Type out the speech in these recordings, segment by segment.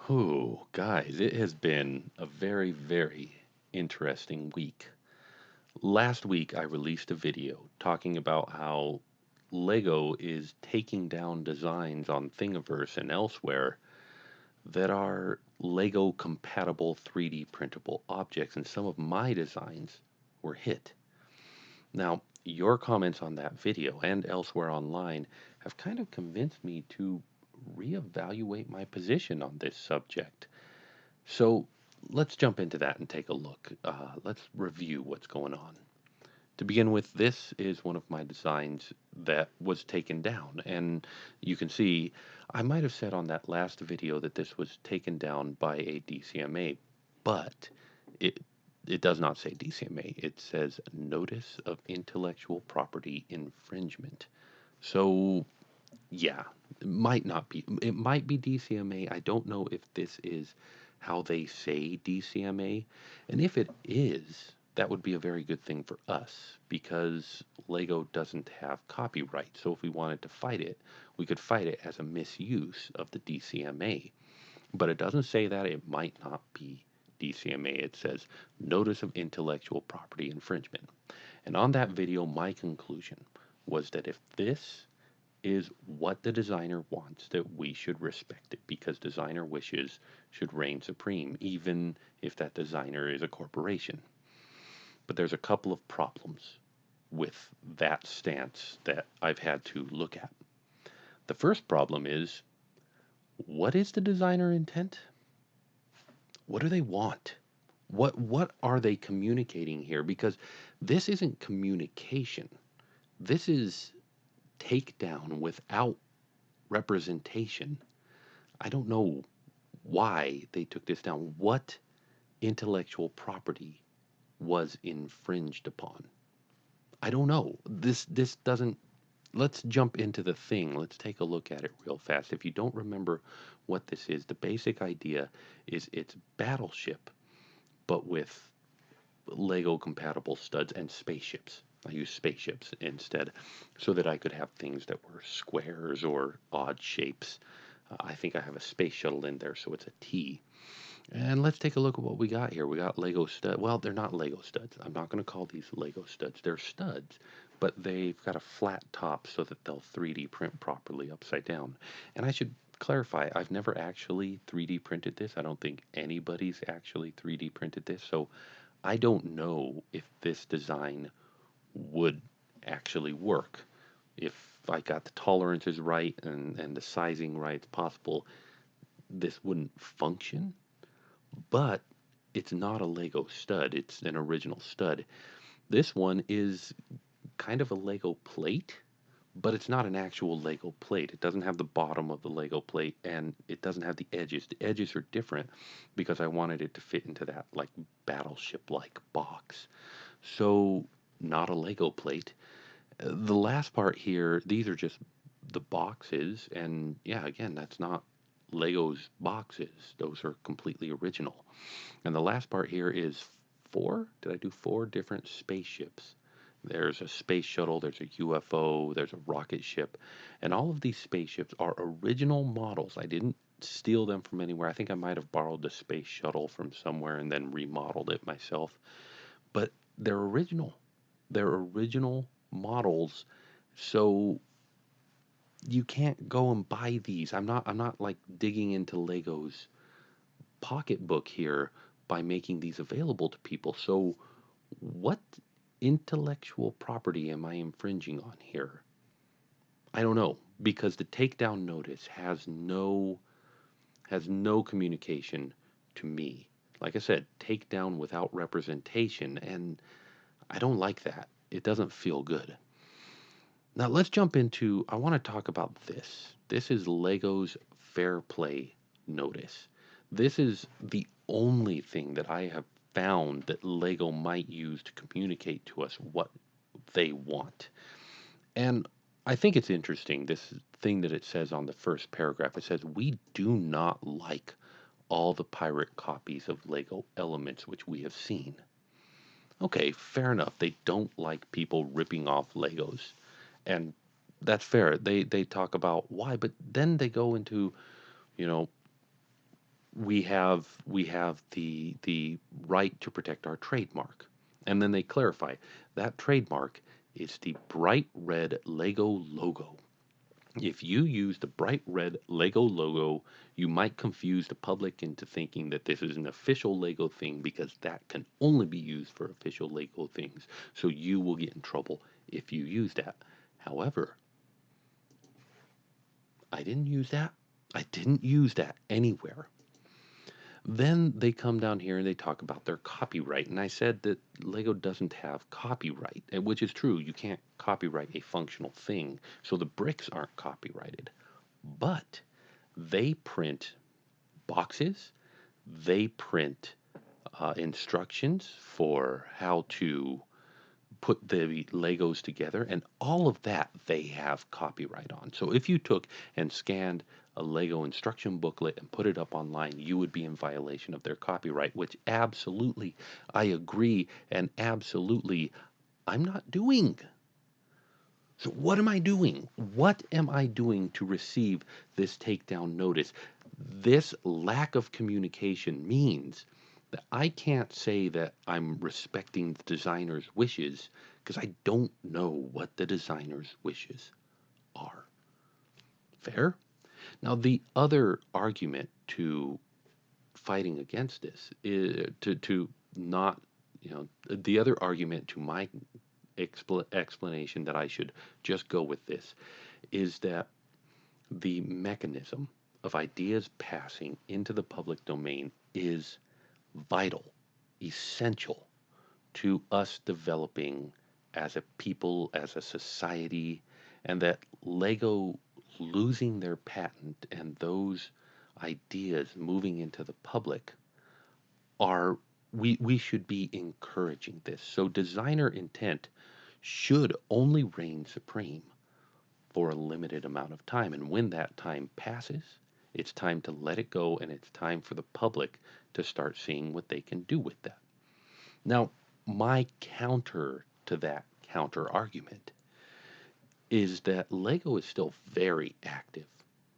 Oh, guys, it has been a very, very interesting week. Last week, I released a video talking about how Lego is taking down designs on Thingiverse and elsewhere that are Lego compatible 3D printable objects, and some of my designs were hit. Now, your comments on that video and elsewhere online have kind of convinced me to reevaluate my position on this subject. So let's jump into that and take a look. Let's review what's going on. To begin with, this is one of my designs that was taken down. And you can see, I might have said on that last video that this was taken down by a DCMA, but it, it does not say DCMA. It says Notice of Intellectual Property Infringement. So yeah, it might not be. It might be DCMA. I don't know if this is how they say DCMA. And if it is, that would be a very good thing for us because Lego doesn't have copyright. So if we wanted to fight it, we could fight it as a misuse of the DCMA. But it doesn't say that. It might not be DCMA. It says Notice of Intellectual Property Infringement. And on that video, my conclusion was that if this is what the designer wants, that we should respect it because designer wishes should reign supreme, even if that designer is a corporation. But there's a couple of problems with that stance that I've had to look at. The first problem is, what is the designer intent? What do they want? What are they communicating here? Because this isn't communication. This is takedown without representation. I don't know why they took this down. What intellectual property was infringed upon? I don't know. This doesn't. Let's jump into the thing. Let's take a look at it real fast. If you don't remember what this is, the basic idea is it's Battleship, but with Lego compatible studs and spaceships. I use spaceships instead so that I could have things that were squares or odd shapes. I think I have a space shuttle in there, so it's a T. And let's take a look at what we got here. We got Lego studs. Well, they're not Lego studs. I'm not going to call these Lego studs. They're studs, but they've got a flat top so that they'll 3D print properly upside down. And I should clarify, I've never actually 3D printed this. I don't think anybody's actually 3D printed this. So I don't know if this design would actually work. If I got the tolerances right and the sizing right, it's possible this wouldn't function, but it's not a Lego stud. It's an original stud. This one is kind of a Lego plate, but it's not an actual Lego plate. It doesn't have the bottom of the Lego plate and it doesn't have the edges. The edges are different because I wanted it to fit into that like battleship like box. So, not a Lego plate. The last part here, these are just the boxes, and yeah, again, that's not Lego's boxes. Those are completely original. And the last part here is four. Did I do four different spaceships? There's a space shuttle, there's a UFO, there's a rocket ship, and all of these spaceships are original models. I didn't steal them from anywhere. I think I might have borrowed the space shuttle from somewhere and then remodeled it myself. But they're original. They're original models. So you can't go and buy these. I'm not like digging into Lego's pocketbook here by making these available to people. So what intellectual property am I infringing on here? I don't know because the takedown notice has no communication to me. Like I said, takedown without representation, and I don't like that. It doesn't feel good. Now let's jump into, I want to talk about this. This is Lego's Fair Play Notice. This is the only thing that I have found that Lego might use to communicate to us what they want. And I think it's interesting, this thing that it says on the first paragraph. It says, "We do not like all the pirate copies of Lego elements which we have seen." Okay, fair enough. They don't like people ripping off Legos. And that's fair. They talk about why, but then they go into, you know, we have the right to protect our trademark. And then they clarify that trademark is the bright red Lego logo. If you use the bright red Lego logo, you might confuse the public into thinking that this is an official Lego thing because that can only be used for official Lego things. So you will get in trouble if you use that. However, I didn't use that. I didn't use that anywhere. Then they come down here and they talk about their copyright. And I said that Lego doesn't have copyright, which is true. You can't copyright a functional thing. So the bricks aren't copyrighted. But they print boxes, they print instructions for how to put the Legos together, and all of that they have copyright on. So if you took and scanned a Lego instruction booklet and put it up online, you would be in violation of their copyright, which absolutely I agree and absolutely I'm not doing. So what am I doing? What am I doing to receive this takedown notice? This lack of communication means that I can't say that I'm respecting the designer's wishes because I don't know what the designer's wishes are. Fair? Now, the other argument to fighting against this is to not, the other argument to my explanation that I should just go with this is that the mechanism of ideas passing into the public domain is vital, essential to us developing as a people, as a society, and that Lego losing their patent and those ideas moving into the public are we should be encouraging this. So designer intent should only reign supreme for a limited amount of time. And when that time passes, it's time to let it go and it's time for the public to start seeing what they can do with that. Now, my counter to that counter argument is that Lego is still very active.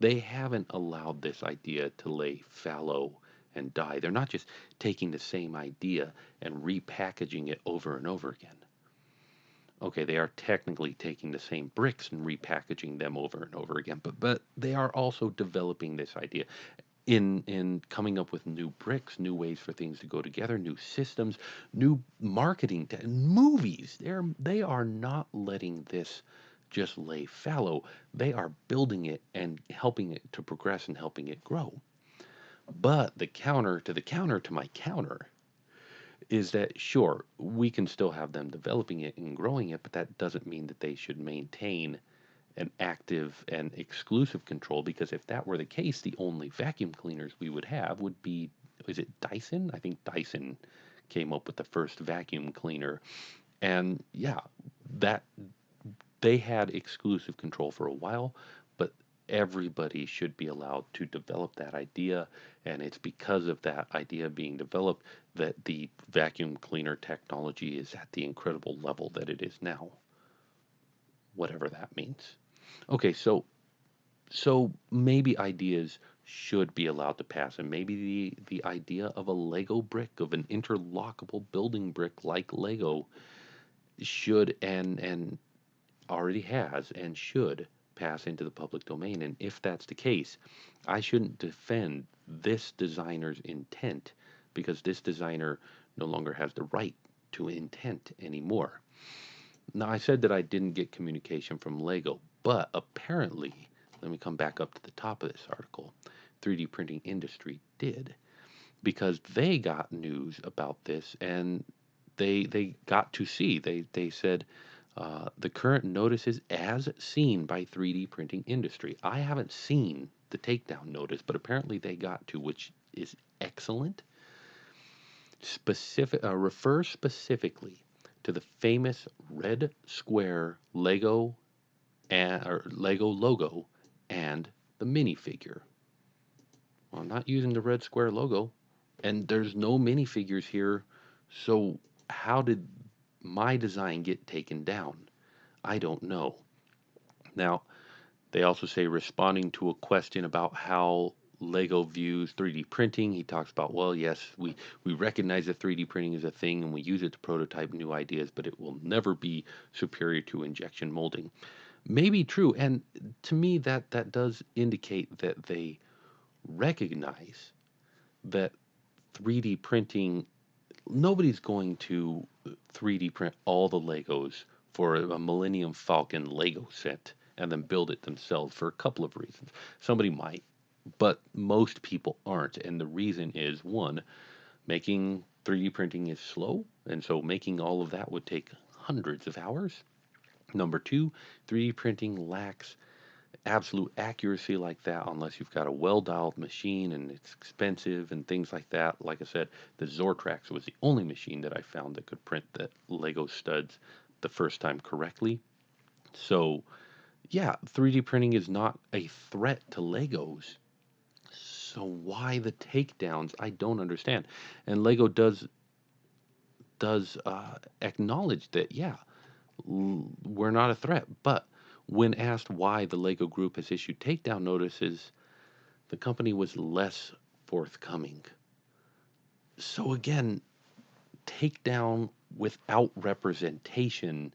They haven't allowed this idea to lay fallow and die. They're not just taking the same idea and repackaging it over and over again. Okay, they are technically taking the same bricks and repackaging them over and over again, but they are also developing this idea in coming up with new bricks, new ways for things to go together, new systems, new marketing, movies. They are not letting this just lay fallow. They are building it and helping it to progress and helping it grow. But the counter to my counter is that sure, we can still have them developing it and growing it, but that doesn't mean that they should maintain an active and exclusive control, because if that were the case, the only vacuum cleaners we would have would be, is it Dyson? I think Dyson came up with the first vacuum cleaner. And yeah, that they had exclusive control for a while, but everybody should be allowed to develop that idea. And it's because of that idea being developed that the vacuum cleaner technology is at the incredible level that it is now, whatever that means. Okay, so maybe ideas should be allowed to pass, and maybe the idea of a Lego brick, of an interlockable building brick like Lego, should and already has and should pass into the public domain. And if that's the case, I shouldn't defend this designer's intent because this designer no longer has the right to intent anymore. Now, I said that I didn't get communication from Lego, but apparently, let me come back up to the top of this article, 3D printing industry did, because they got news about this and they got to see. They said the current notice is as seen by 3D printing industry. I haven't seen the takedown notice, but apparently they got to, which is excellent. Refer specifically to the famous red square Lego or Lego logo and the minifigure. Well, I'm not using the red square logo, and there's no minifigures here. So how did my design get taken down? I don't know. Now, they also say responding to a question about how Lego views 3D printing. He talks about, well, yes, we recognize that 3D printing is a thing and we use it to prototype new ideas, but it will never be superior to injection molding. Maybe true, and to me that does indicate that they recognize that 3D printing, nobody's going to 3D print all the Legos for a Millennium Falcon Lego set and then build it themselves for a couple of reasons. Somebody might, but most people aren't. And the reason is one, making 3D printing is slow, and so making all of that would take hundreds of hours. Number two, 3D printing lacks absolute accuracy like that unless you've got a well-dialed machine and it's expensive and things like that. Like I said, the Zortrax was the only machine that I found that could print the Lego studs the first time correctly. So, yeah, 3D printing is not a threat to Legos. So why the takedowns? I don't understand. And Lego does acknowledge that, yeah, we're not a threat. But when asked why the Lego Group has issued takedown notices, the company was less forthcoming. So again, takedown without representation,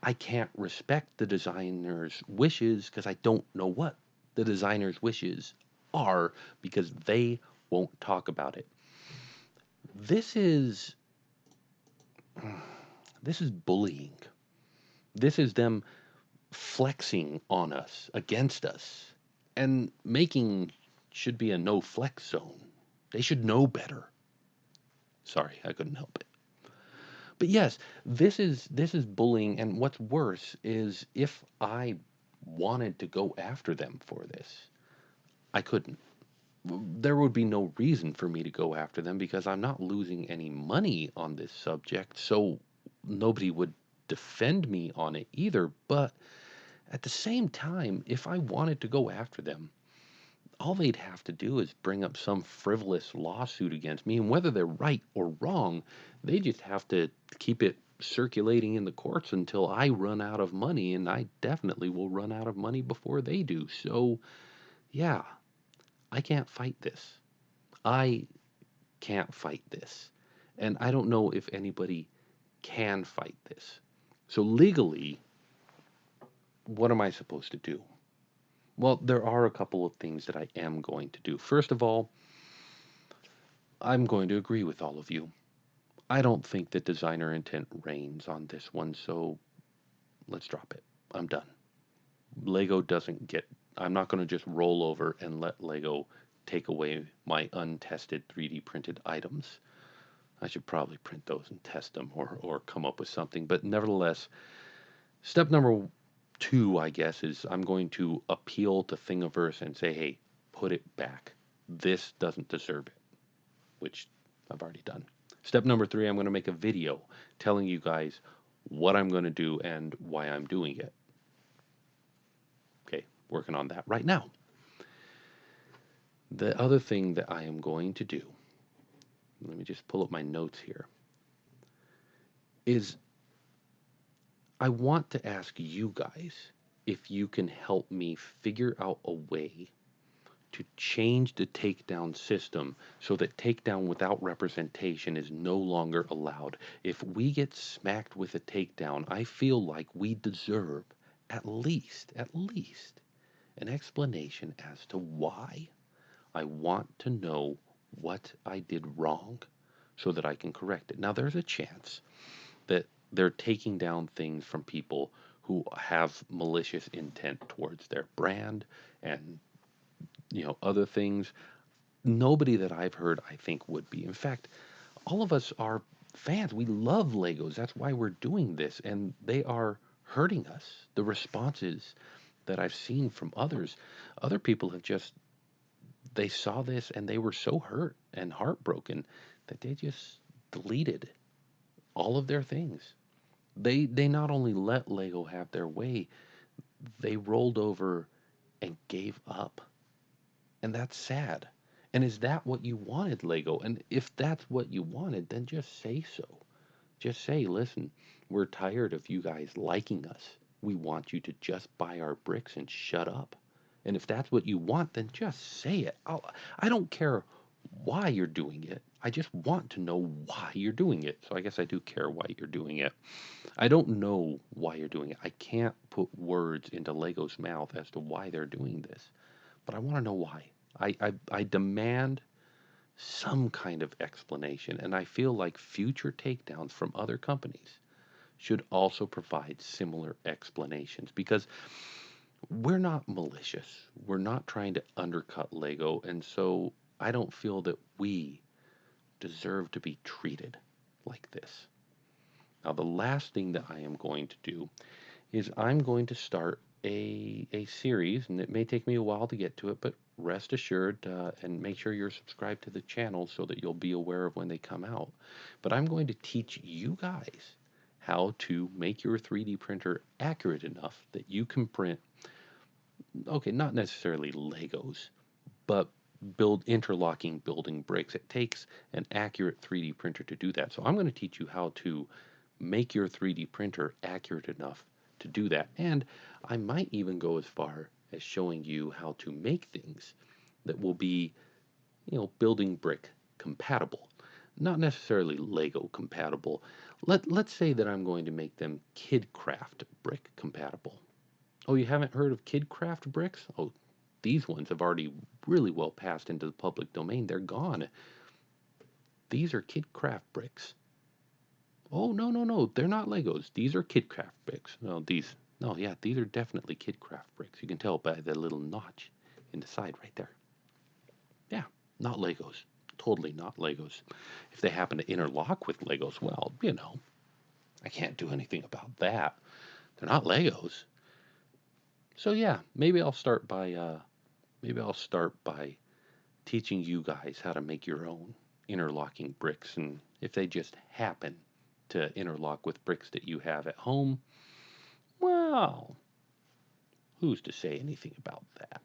I can't respect the designer's wishes because I don't know what the designer's wishes are because they won't talk about it. This is this is bullying. This is them flexing on us, against us, and making should be a no flex zone. They should know better. Sorry, I couldn't help it. But yes, this is bullying, and what's worse is if I wanted to go after them for this, I couldn't. There would be no reason for me to go after them because I'm not losing any money on this subject, so nobody would defend me on it either. But at the same time, if I wanted to go after them, all they'd have to do is bring up some frivolous lawsuit against me, and whether they're right or wrong, they just have to keep it circulating in the courts until I run out of money, and I definitely will run out of money before they do. So, yeah, I can't fight this. I can't fight this. And I don't know if anybody can fight this. So, legally, what am I supposed to do? Well, there are a couple of things that I am going to do. First of all, I'm going to agree with all of you. I don't think that designer intent reigns on this one, so let's drop it. I'm done. Lego doesn't get. I'm not going to just roll over and let Lego take away my untested 3D printed items. I should probably print those and test them or come up with something. But nevertheless, step number two, I guess, is I'm going to appeal to Thingiverse and say, hey, put it back. This doesn't deserve it, which I've already done. Step number three, I'm going to make a video telling you guys what I'm going to do and why I'm doing it. Okay, working on that right now. The other thing that I am going to do, let me just pull up my notes here, is I want to ask you guys if you can help me figure out a way to change the takedown system so that takedown without representation is no longer allowed. If we get smacked with a takedown, I feel like we deserve at least an explanation as to why. I want to know what I did wrong so that I can correct it. Now, there's a chance that they're taking down things from people who have malicious intent towards their brand and other things. Nobody that I've heard, I think, would be. In fact, all of us are fans. We love Legos. That's why we're doing this, and they are hurting us. The responses that I've seen from other people have just, they saw this and they were so hurt and heartbroken that they just deleted all of their things. They not only let Lego have their way, they rolled over and gave up. And that's sad. And is that what you wanted, Lego? And if that's what you wanted, then just say so. Just say, listen, we're tired of you guys liking us. We want you to just buy our bricks and shut up. And if that's what you want, then just say it. I don't care why you're doing it. I just want to know why you're doing it. So I guess I do care why you're doing it. I don't know why you're doing it. I can't put words into Lego's mouth as to why they're doing this, but I want to know why. I demand some kind of explanation, and I feel like future takedowns from other companies should also provide similar explanations because we're not malicious. We're not trying to undercut Lego, and so I don't feel that we deserve to be treated like this. Now, the last thing that I am going to do is I'm going to start a series, and it may take me a while to get to it, but rest assured and make sure you're subscribed to the channel so that you'll be aware of when they come out. But I'm going to teach you guys how to make your 3D printer accurate enough that you can print, okay, not necessarily Legos, but build interlocking building bricks. It takes an accurate 3D printer to do that. So I'm going to teach you how to make your 3D printer accurate enough to do that. And I might even go as far as showing you how to make things that will be, building brick compatible. Not necessarily Lego compatible. Let's say that I'm going to make them KidCraft brick compatible. Oh, you haven't heard of KidCraft bricks? Oh, these ones have already really well passed into the public domain. They're gone. These are KidCraft bricks. Oh, no, no, no. They're not Legos. These are KidCraft bricks. No, yeah, these are definitely KidCraft bricks. You can tell by the little notch in the side right there. Yeah, not Legos. Totally not Legos. If they happen to interlock with Legos, well, I can't do anything about that. They're not Legos. So yeah, maybe I'll start by teaching you guys how to make your own interlocking bricks, and if they just happen to interlock with bricks that you have at home, well, who's to say anything about that?